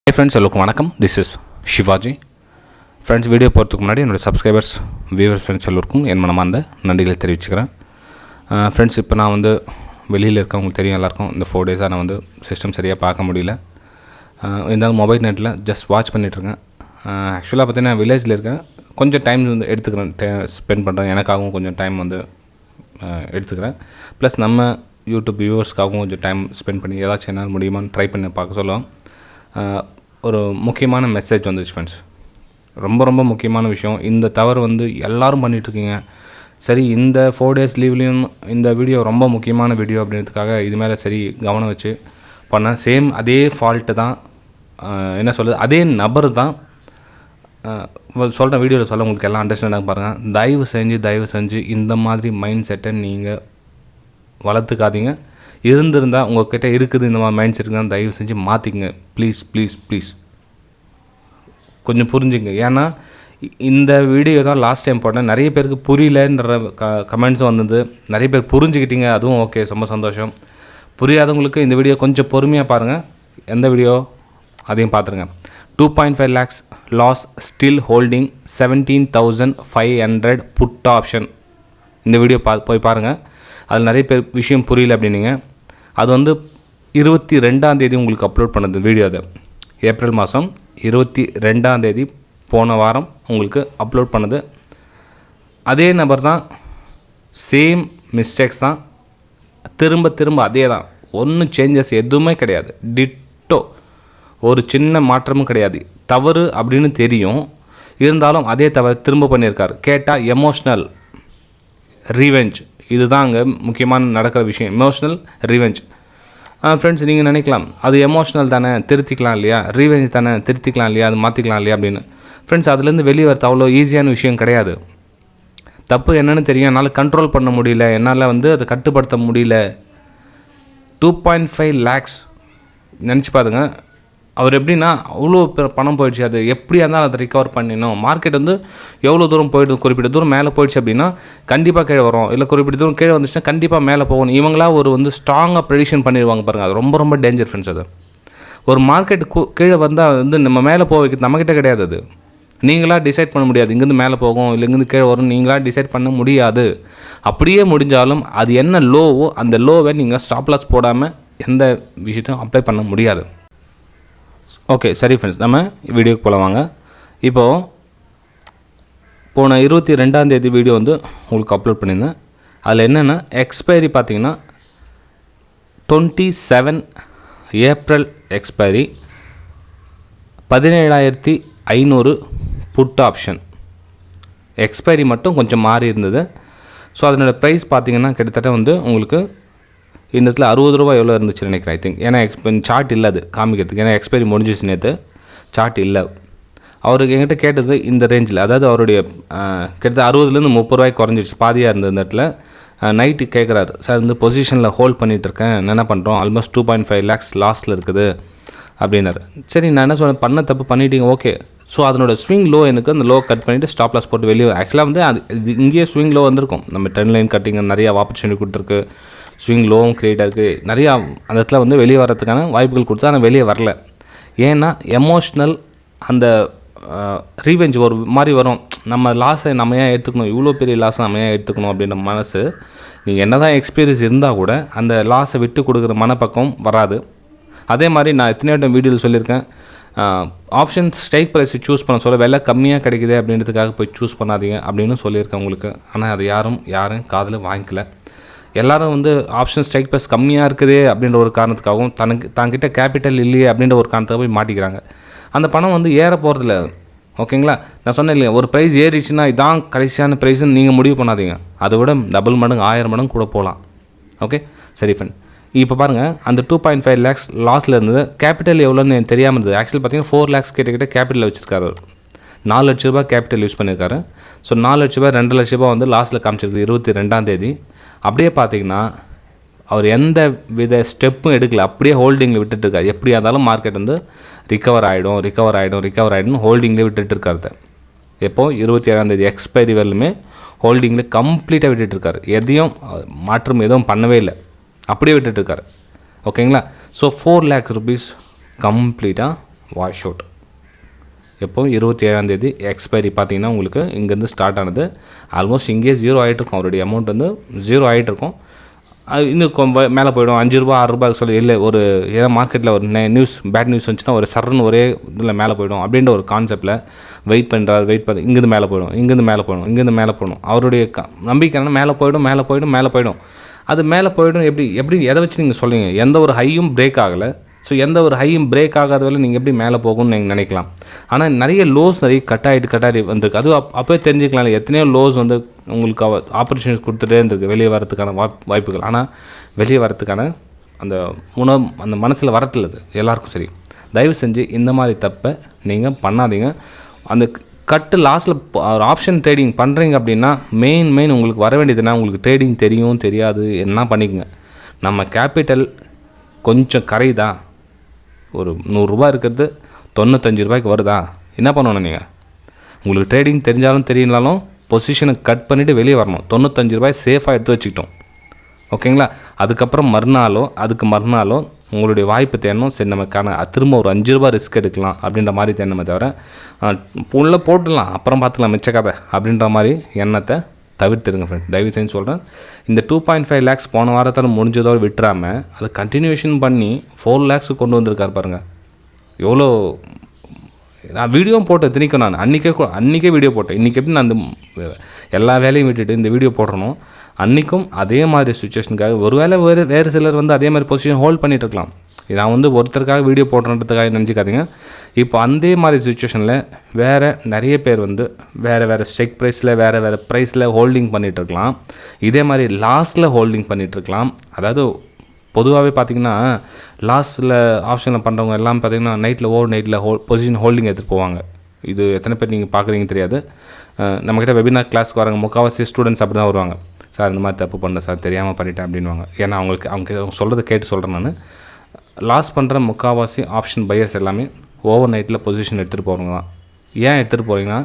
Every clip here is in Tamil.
Hi friends, welcome வணக்கம். This is Shivaji. Friends, video போகிறதுக்கு முன்னாடி என்னோடய சப்ஸ்கிரைபர்ஸ் வியூவர்ஸ் ஃப்ரெண்ட்ஸ் எல்லோருக்கும் என் மனமார்ந்த நன்றிகளை தெரிவிச்சுக்கிறேன். ஃப்ரெண்ட்ஸ், இப்போ நான் வந்து வெளியில் இருக்கவங்களுக்கு தெரியும் எல்லாருக்கும் இந்த 4 days நான் வந்து சிஸ்டம் சரியாக பார்க்க முடியல. இருந்தாலும் மொபைல் நெட்டில் ஜஸ்ட் வாட்ச் பண்ணிகிட்ருக்கேன். ஆக்சுவலாக பார்த்தீங்கன்னா நான் வில்லேஜில் இருக்கேன். கொஞ்சம் டைம் வந்து எடுத்துக்கிறேன், ஸ்பெண்ட் பண்ணுறேன். எனக்காகவும் கொஞ்சம் டைம் வந்து எடுத்துக்கிறேன். ப்ளஸ் நம்ம யூடியூப் வியூவர்ஸ்க்காகவும் கொஞ்சம் டைம் ஸ்பெண்ட் பண்ணி ஏதாச்சும் என்னால் முடியுமான்னு ட்ரை பண்ணி பார்க்க சொல்லுவோம். ஒரு முக்கியமான மெசேஜ் வந்துச்சு ஃப்ரெண்ட்ஸ். ரொம்ப முக்கியமான விஷயம். இந்த தவறு வந்து எல்லோரும் பண்ணிகிட்ருக்கீங்க. சரி, இந்த 4 days லீவ்லேயும் இந்த வீடியோ ரொம்ப முக்கியமான வீடியோ அப்படின்றதுக்காக இது மேலே சரி கவனம் வச்சு பண்ணேன். சேம் அதே ஃபால்ட்டு தான், என்ன சொல்கிறது, அதே நபர் தான் சொல்கிறேன். வீடியோவில் சொல்ல உங்களுக்கு எல்லாம் அண்டர்ஸ்டாண்டாக பாருங்கள். தயவு செஞ்சு இந்த மாதிரி மைண்ட் செட்டை நீங்கள் வளர்த்துக்காதீங்க. இருந்திருந்தால் உங்கள்கிட்ட இருக்குது இந்த மாதிரி மைண்ட் செட்டுக்கு தான் தயவு செஞ்சு மாற்றிக்கங்க. ப்ளீஸ் கொஞ்சம் புரிஞ்சுங்க. ஏன்னா இந்த வீடியோ தான் லாஸ்ட் டைம் போட்டேன். நிறைய பேருக்கு புரியலன்ற கமெண்ட்ஸும் வந்தது. நிறைய பேர் புரிஞ்சுக்கிட்டீங்க, அதுவும் ஓகே, ரொம்ப சந்தோஷம். புரியாதவங்களுக்கு இந்த வீடியோ கொஞ்சம் பொறுமையாக பாருங்கள். எந்த வீடியோ அதையும் பார்த்துருங்க. 2.5 lakhs loss still holding 17,500 put option. இந்த வீடியோ போய் பாருங்கள். அதில் நிறைய பேர் விஷயம் புரியல அப்படின்னீங்க. அது வந்து 22ஆம் உங்களுக்கு அப்லோட் பண்ணது வீடியோ. அது ஏப்ரல் மாதம் 22ஆம் போன வாரம் உங்களுக்கு அப்லோட் பண்ணது. அதே நபர் தான், சேம் மிஸ்டேக்ஸ் தான், திரும்ப அதே தான். ஒன்றும் சேஞ்சஸ் எதுவுமே கிடையாது. டிட்டோ, ஒரு சின்ன மாற்றமும் கிடையாது. தவறு அப்படின்னு தெரியும், இருந்தாலும் அதே தவறு திரும்ப பண்ணியிருக்காரு. கேட்டால் எமோஷ்னல் ரிவெஞ்ச், இதுதான் அங்கே முக்கியமான நடக்கிற விஷயம். Emotional revenge. ஃப்ரெண்ட்ஸ், நீங்கள் நினைக்கலாம் அது எமோஷ்னல் தானே, திருத்திக்கலாம் இல்லையா, ரீவெஞ்ச் தானே, திருத்திக்கலாம் இல்லையா, அது மாற்றிக்கலாம் இல்லையா அப்படின்னு. ஃப்ரெண்ட்ஸ், அதுலேருந்து வெளியே வரது அவ்வளோ ஈஸியான விஷயம் கிடையாது. தப்பு என்னென்னு தெரியும், என்னால் கண்ட்ரோல் பண்ண முடியல, என்னால் வந்து அதை கட்டுப்படுத்த முடியல. 2.5 lakhs நினச்சி பாருங்க. அவர் எப்படின்னா அவ்வளோ பணம் போயிடுச்சு. அது எப்படியா இருந்தாலும் அதை ரிகவர் பண்ணிடணும். மார்க்கெட் வந்து எவ்வளோ தூரம் போயிடுது, குறிப்பிட்ட தூரம் மேலே போயிடுச்சு அப்படின்னா கண்டிப்பாக கீழே வரும், இல்லை குறிப்பிட்ட தூரம் கீழே வந்துச்சுன்னா கண்டிப்பாக மேலே போகணும். இவங்களா ஒரு வந்து ஸ்ட்ராங்காக ப்ரெடிக்ஷன் பண்ணிடுவாங்க பாருங்கள். அது ரொம்ப டேஞ்சர் ஃப்ரெண்ட்ஸ். அது ஒரு மார்க்கெட் கீழே வந்தால் வந்து நம்ம மேலே போக வைக்கிறது நம்மக்கிட்ட கிடையாது. அது நீங்களாக டிசைட் பண்ண முடியாது. இங்கேருந்து மேலே போகும் இல்லை இங்கேருந்து கீழே வரும், நீங்களாக டிசைட் பண்ண முடியாது. அப்படியே முடிஞ்சாலும் அது என்ன லோவோ அந்த லோவை நீங்கள் ஸ்டாப் லாஸ் போடாமல் எந்த விஷயத்தையும் அப்ளை பண்ண முடியாது. ஓகே, சரி ஃப்ரெண்ட்ஸ், நம்ம வீடியோக்கு போகலாம் வாங்க. இப்போது போன 22ஆம் வீடியோ வந்து உங்களுக்கு அப்லோட் பண்ணியிருந்தேன். அதில் என்னென்னா எக்ஸ்பைரி பார்த்தீங்கன்னா 27 April expiry 17,500 put option. Expiry மட்டும் கொஞ்சம் மாறி இருந்தது. ஸோ அதனோட ப்ரைஸ் பார்த்தீங்கன்னா கிட்டத்தட்ட வந்து உங்களுக்கு இந்த இடத்துல 60 ரூபா எவ்வளோ இருந்துச்சுன்னு நினைக்கிறேன். I think. ஏன்னா சார்ட் இல்லை அது காமிக்கிறதுக்கு, ஏன்னா எக்ஸ்பைரி முடிஞ்சிச்சு நேற்று, சார்ட் இல்லை. அவருக்கு என்கிட்ட கேட்டது இந்த ரேஞ்சில், அதாவது அவருடைய கிட்டத்தட்ட 60லேருந்து 30 ரூபாய்க்கு குறைஞ்சிடுச்சு, பாதியாக இருந்தது. இந்த இடத்துல நைட்டு கேட்குறாரு, சார் வந்து பொசிஷனில் ஹோல்ட் பண்ணிகிட்ருக்கேன், என்ன பண்ணுறோம், ஆல்மோஸ்ட் 2.5 lakhs லாஸில் இருக்குது அப்படின்னாரு. சரி, நான் என்ன சொன்னேன், பண்ண தப்பு பண்ணிட்டீங்க, ஓகே. ஸோ அதனோட ஸ்விங் லோ எனக்கு அந்த லோ கட் பண்ணிவிட்டு ஸ்டாப் லாஸ் போட்டு வெளியே. ஆக்சுவலாக வந்து அது இங்கேயே ஸ்விங் லோ வந்திருக்கும். நம்ம ட்ரெண்ட் லைன் கட்டிங்க நிறையா ஆப்பர்ச்சுனிட்டி கொடுத்துருக்கு, ஸ்விங் லோவும் க்ரியேட் ஆகிருக்கு, நிறையா அந்த இடத்துல வந்து வெளியே வரதுக்கான வாய்ப்புகள் கொடுத்தா ஆனால் வெளியே வரல. ஏன்னா எமோஷ்னல் அந்த ரீவெஞ்ச் ஒரு மாதிரி வரும். நம்ம லாஸை நம்ம ஏன் எடுத்துக்கணும், இவ்வளோ பெரிய லாஸை நம்ம ஏன் எடுத்துக்கணும் அப்படின்ற மனசு, நீங்கள் என்ன தான் எக்ஸ்பீரியன்ஸ் இருந்தால் கூட அந்த லாஸை விட்டு கொடுக்குற மனப்பக்கம் வராது. அதே மாதிரி நான் எத்தனையோ வீடியோவில் சொல்லியிருக்கேன், ஆப்ஷன் ஸ்ட்ரைக் ப்ரைஸ் சூஸ் பண்ண சொல்ல விலை கம்மியாக கிடைக்குது அப்படின்றதுக்காக போய் சூஸ் பண்ணாதீங்க அப்படின்னு சொல்லியிருக்கேன் உங்களுக்கு. ஆனால் அது யாரும் காதில் வாங்கிக்கல. எல்லோரும் வந்து ஆப்ஷன் ஸ்ட்ரைக் ப்ரைஸ் கம்மியாக இருக்குது அப்படின்ற ஒரு காரணத்துக்காகவும் தங்கிட்ட கேபிட்டல் இல்லையே அப்படின்ற ஒரு காரணத்துக்காக போய் மாட்டிக்கிறாங்க. அந்த பணம் வந்து ஏற போகிறதில்ல. ஓகேங்களா, நான் சொன்னேன் இல்லையா, ஒரு ப்ரைஸ் ஏறிடுச்சுன்னா இதான் கடைசியான ப்ரைஸ்ன்னு நீங்கள் முடிவு பண்ணாதீங்க. அதை விட டபுள் மடங்கு 1000 மடங்கு கூட போகலாம். ஓகே, சரி ஃப்ரெண்ட். இப்போ பாருங்கள், அந்த 2.5 lakhs லாஸில் இருந்தது. கேபிட்டல் எவ்வளோன்னு எனக்கு தெரியாமல் இருந்தது. ஆக்சுவலி பார்த்தீங்கன்னா 4 lakhs கிட்ட கேபிட்டல் வச்சுருக்காரு. 4 லட்ச ரூபா கேபிட்டல் யூஸ் பண்ணியிருக்காரு. ஸோ 4 லட்ச ரூபா 2 லட்ச ரூபா வந்து லாஸில் காமிச்சிருக்கு 22ஆம். அப்படியே பார்த்தீங்கன்னா அவர் எந்த வித ஸ்டெப்பும் எடுக்கல, அப்படியே ஹோல்டிங்கில் விட்டுட்டுருக்காரு. எப்படியா இருந்தாலும் மார்க்கெட் வந்து ரிகவர் ஆகிடும் ஹோல்டிங்கில் விட்டுட்டுருக்காரு. எப்போது 27ஆம் எக்ஸ்பைரி வரலுமே ஹோல்டிங்கில் கம்ப்ளீட்டாக விட்டுட்டுருக்காரு. எதையும் மாற்றம் எதுவும் பண்ணவே இல்லை, அப்படியே விட்டுட்டுருக்காரு. ஓகேங்களா. ஸோ 4 lakh rupees கம்ப்ளீட்டாக வாஷ் அவுட். எப்போ 27ஆம் எக்ஸ்பைரி பார்த்தீங்கன்னா உங்களுக்கு இங்கேருந்து ஸ்டார்ட் ஆனது. ஆல்மோஸ்ட் இங்கேயே 0 ஆகிட்டுருக்கும். அவருடைய அமௌண்ட் வந்து 0 ஆகிட்டுருக்கும். அது இன்னும் மேலே போய்டும். 5 ரூபா 6 ரூபாய்க்கு சொல்லி இல்லை, ஒரு ஏதோ மார்க்கெட்டில் ஒரு நியூஸ் பேட் நியூஸ் வந்துச்சுன்னா ஒரு சர்ன்னு ஒரே இதில் மேலே போய்டும் அப்படின்ற ஒரு கான்செப்டில் வெயிட் பண்ணி இங்கேருந்து மேலே போய்டும், இங்கேருந்து மேலே போய்டும். அவருடைய நம்பிக்கை என்னன்னா மேலே போய்டும். அது மேலே போய்டும். எப்படி எதை வச்சு நீங்கள் சொல்லுவீங்க? எந்த ஒரு ஹையும் பிரேக் ஆகலை. ஸோ எந்த ஒரு ஹையும் பிரேக் ஆகாத வேலை நீங்கள் எப்படி மேலே போகும்னு நீங்கள் நினைக்கலாம். ஆனால் நிறைய லோஸ் கட் ஆகிட்டு வந்திருக்கு. அது அப்போயே தெரிஞ்சுக்கலாம். எத்தனையோ லோஸ் வந்து உங்களுக்கு ஆப்பர்ச்சுனிட்டிஸ் கொடுத்துட்டே இருந்திருக்கு வெளியே வரதுக்கான வாய்ப்புகள். ஆனால் வெளியே வரதுக்கான அந்த மனசில் வரட்டில் அது எல்லாருக்கும் சரி. தயவு செஞ்சு இந்த மாதிரி தப்பை நீங்கள் பண்ணாதீங்க. அந்த கட்டு லாஸ்ட்டில் ஆப்ஷன் ட்ரேடிங் பண்ணுறீங்க அப்படின்னா மெயின் உங்களுக்கு வர வேண்டியதுன்னா உங்களுக்கு ட்ரேடிங் தெரியும் தெரியாது என்ன பண்ணிக்கோங்க. நம்ம கேபிட்டல் கொஞ்சம் கரையுதா, ஒரு 100 ரூபா இருக்கிறது 95 ரூபாய்க்கு வருதா, என்ன பண்ணணும்? நீங்கள் உங்களுக்கு ட்ரேடிங் தெரிஞ்சாலும் தெரியலனாலும் பொசிஷனை கட் பண்ணிவிட்டு வெளியே வரணும். 95 ரூபாய் சேஃபாக எடுத்து வச்சுக்கிட்டோம். ஓகேங்களா? அதுக்கப்புறம் அதுக்கு மறுநாளோ உங்களுடைய வாய்ப்பு தேடணும். சரி, நமக்கான திரும்ப ஒரு 5 ரூபா ரிஸ்க் எடுக்கலாம் அப்படின்ற மாதிரி தேடணுமே தவிர உள்ளே போட்டுடலாம் அப்புறம் பார்த்துக்கலாம் மிச்ச கதை அப்படின்ற மாதிரி எண்ணத்தை தவிர்த்துருங்க ஃப்ரெண்ட்ஸ். தயவு செஞ்சு சொல்கிறேன். இந்த 2.5 lakhs போன வாரத்தில் முடிஞ்சதோடு விட்டுறாமல் அதை கண்டினியூஷன் பண்ணி 4 lakhs கொண்டு வந்திருக்கார் பாருங்கள். எவ்வளோ நான் வீடியோவும் போட்டேன். திணிக்கும் நான் அன்றைக்கே வீடியோ போட்டேன். இன்றைக்கி எப்படி நான் எல்லா வேலையும் விட்டுட்டு இந்த வீடியோ போடுறணும், அன்றைக்கும் அதே மாதிரி சுச்சுவேஷனுக்காக ஒருவேளை வேறு சிலர் வந்து அதே மாதிரி பொசிஷன் ஹோல்ட் பண்ணிகிட்டு இருக்கலாம். நான் வந்து ஒருத்தருக்காக வீடியோ போடுறதுக்காக நினச்சிக்காதீங்க. இப்போ அதே மாதிரி சுச்சுவேஷனில் வேறு நிறைய பேர் வந்து வேறு ஸ்ட்ரைக் ப்ரைஸில் வேறு ப்ரைஸில் ஹோல்டிங் பண்ணிகிட்ருக்கலாம். இதே மாதிரி லாஸ்ட்டில் ஹோல்டிங் பண்ணிகிட்ருக்கலாம். அதாவது பொதுவாகவே பார்த்திங்கன்னா லாஸ்ட்டில் ஆப்ஷனில் பண்ணுறவங்க எல்லாம் பார்த்திங்கன்னா ஓவர் நைட்டில் பொசிஷன் ஹோல்டிங் எடுத்துகிட்டு போவாங்க. இது எத்தனை பேர் நீங்கள் பார்க்குறீங்க தெரியாது. நம்மக்கிட்ட வெபினார் கிளாஸ்க்கு வரவங்க முக்கால்வாசி ஸ்டூடெண்ட்ஸ் அப்படி தான் வருவாங்க. சார் இந்த மாதிரி தப்பு பண்ணேன் சார், தெரியாமல் பண்ணிட்டேன் அப்படின்வாங்க. ஏன்னா அவங்க சொல்கிறத கேட்டு சொல்கிறேன். நான் லாஸ் பண்ணுற முக்கால்வாசி ஆப்ஷன் பையர்ஸ் எல்லாமே ஓவர் நைட்டில் பொசிஷன் எடுத்துகிட்டு போகிறவங்க தான். ஏன் எடுத்துகிட்டு போகிறீங்கன்னா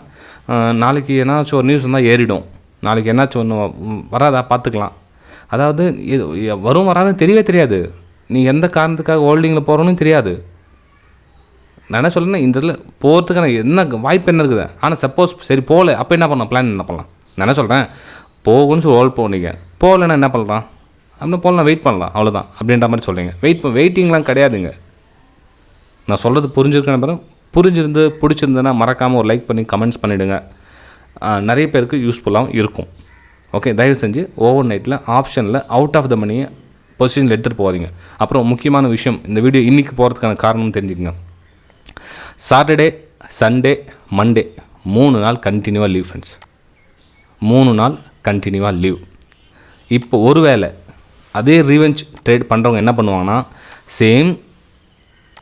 நாளைக்கு என்னாச்சும் ஒரு நியூஸ் வந்தால் ஏறிடும், நாளைக்கு என்னாச்சும் ஒன்று வராதா பார்த்துக்கலாம். அதாவது வரும் வராதுன்னு தெரியவே தெரியாது. நீ எந்த காரணத்துக்காக ஹோல்டிங்கில் போகிறோன்னு தெரியாது. நான் என்ன சொல்கிறேன்னா இந்த இதில் போகிறதுக்கான என்ன வாய்ப்பு என்ன இருக்குது. ஆனால் சப்போஸ் சரி போகல, அப்போ என்ன பண்ணலாம், பிளான் என்ன பண்ணலாம்? நான் என்ன சொல்கிறேன், போகுன்னு சொல்லி ஹோல்ட் போனீங்க, போகலன்னா என்ன பண்ணலாம்? அப்படின்னா போகலாம், வெயிட் பண்ணலாம், அவ்வளோதான் அப்படின்ற மாதிரி சொல்கிறீங்க. வெயிட்டிங்லாம் கிடையாதுங்க. நான் சொல்கிறது புரிஞ்சிருந்து பிடிச்சிருந்தேன்னா மறக்காமல் ஒரு லைக் பண்ணி கமெண்ட்ஸ் பண்ணிவிடுங்க. நிறைய பேருக்கு யூஸ்ஃபுல்லாகவும் இருக்கும். ஓகே, தயவு செஞ்சு ஓவர் நைட்டில் ஆப்ஷனில் அவுட் ஆஃப் த மணியை பொசிஷனில் எடுத்துகிட்டு போகாதீங்க. அப்புறம் முக்கியமான விஷயம், இந்த வீடியோ இன்றைக்கி போகிறதுக்கான காரணம் தெரிஞ்சுக்கங்க. சாட்டர்டே, சண்டே, மண்டே 3 நாள் கண்டினியூவாக லீவ் ஃப்ரெண்ட்ஸ். 3 நாள் கண்டினியூவாக லீவ். இப்போ ஒருவேளை அதே ரிவெஞ்ச் ட்ரேட் பண்ணுறவங்க என்ன பண்ணுவாங்கன்னா சேம்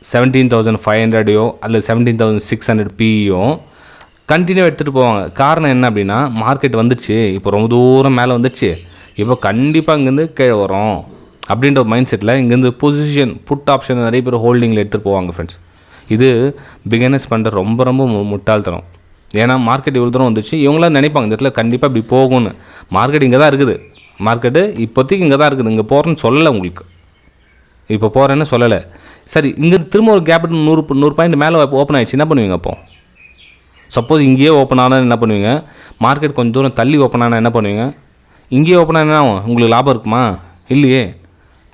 17,500 அல்லது 17,600 பிஇயோ கண்டினியூ எடுத்துகிட்டு போவாங்க. காரணம் என்ன அப்படின்னா மார்க்கெட் வந்துடுச்சு, இப்போ ரொம்ப தூரம் மேலே வந்துடுச்சு, இப்போ கண்டிப்பாக இங்கேருந்து கீழே வரும் அப்படின்ற ஒரு மைண்ட் செட்டில் இங்கேருந்து பொசிஷன் புட் ஆப்ஷன் நிறைய பேர் ஹோல்டிங்கில் எடுத்துகிட்டு போவாங்க ஃப்ரெண்ட்ஸ். இது பிகினர்ஸ் பண்ணுற ரொம்ப முட்டாள்தனம். ஏன்னா மார்க்கெட் இவ்வளோ தூரம் வந்துச்சு, இவங்களாம் நினைப்பாங்க இந்த இடத்துல கண்டிப்பாக இப்படி போகும்னு. மார்க்கெட் இங்கே தான் இருக்குது, மார்க்கெட்டு இப்போதைக்கு இங்கே தான் இருக்குது, இங்கே போகிறேன்னு சொல்லலை உங்களுக்கு, இப்போ போகிறேன்னு சொல்லலை. சரி, இங்கே திரும்ப ஒரு கேப் 100 பாயிண்ட் மேலே ஓப்பன் ஆகிடுச்சு, என்ன பண்ணுவீங்க? அப்போது சப்போஸ் இங்கேயே ஓப்பன் ஆனால் என்ன பண்ணுவீங்க? மார்க்கெட் கொஞ்சம் தூரம் தள்ளி ஓப்பன் ஆனால் என்ன பண்ணுவீங்க? இங்கேயே ஓப்பன் ஆனால் ஆகும், உங்களுக்கு லாபம் இருக்குமா? இல்லையே.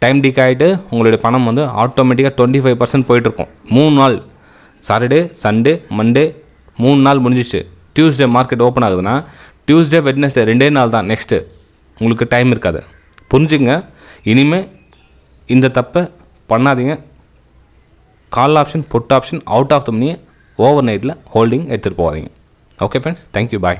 டைம் டிக் ஆகிட்டு உங்களுடைய பணம் வந்து ஆட்டோமேட்டிக்காக 25% போயிட்டுருக்கும். 3 நாள், சாட்டர்டே, சண்டே, மண்டே 3 நாள் முடிஞ்சிச்சு. டியூஸ்டே மார்க்கெட் ஓப்பன் ஆகுதுன்னா டியூஸ்டே, வெட்னஸ்டே 2 நாள் தான் நெக்ஸ்ட்டு, உங்களுக்கு டைம் இருக்காது. புரிஞ்சுங்க. இனிமேல் இந்த தப்பை பண்ணாதீங்க. Call option put option out of the மணியை ஓவர் நைட்டில் ஹோல்டிங் எடுத்துகிட்டு போகாதீங்க. ஓகே ஃப்ரெண்ட்ஸ், தேங்க்யூ, பாய்.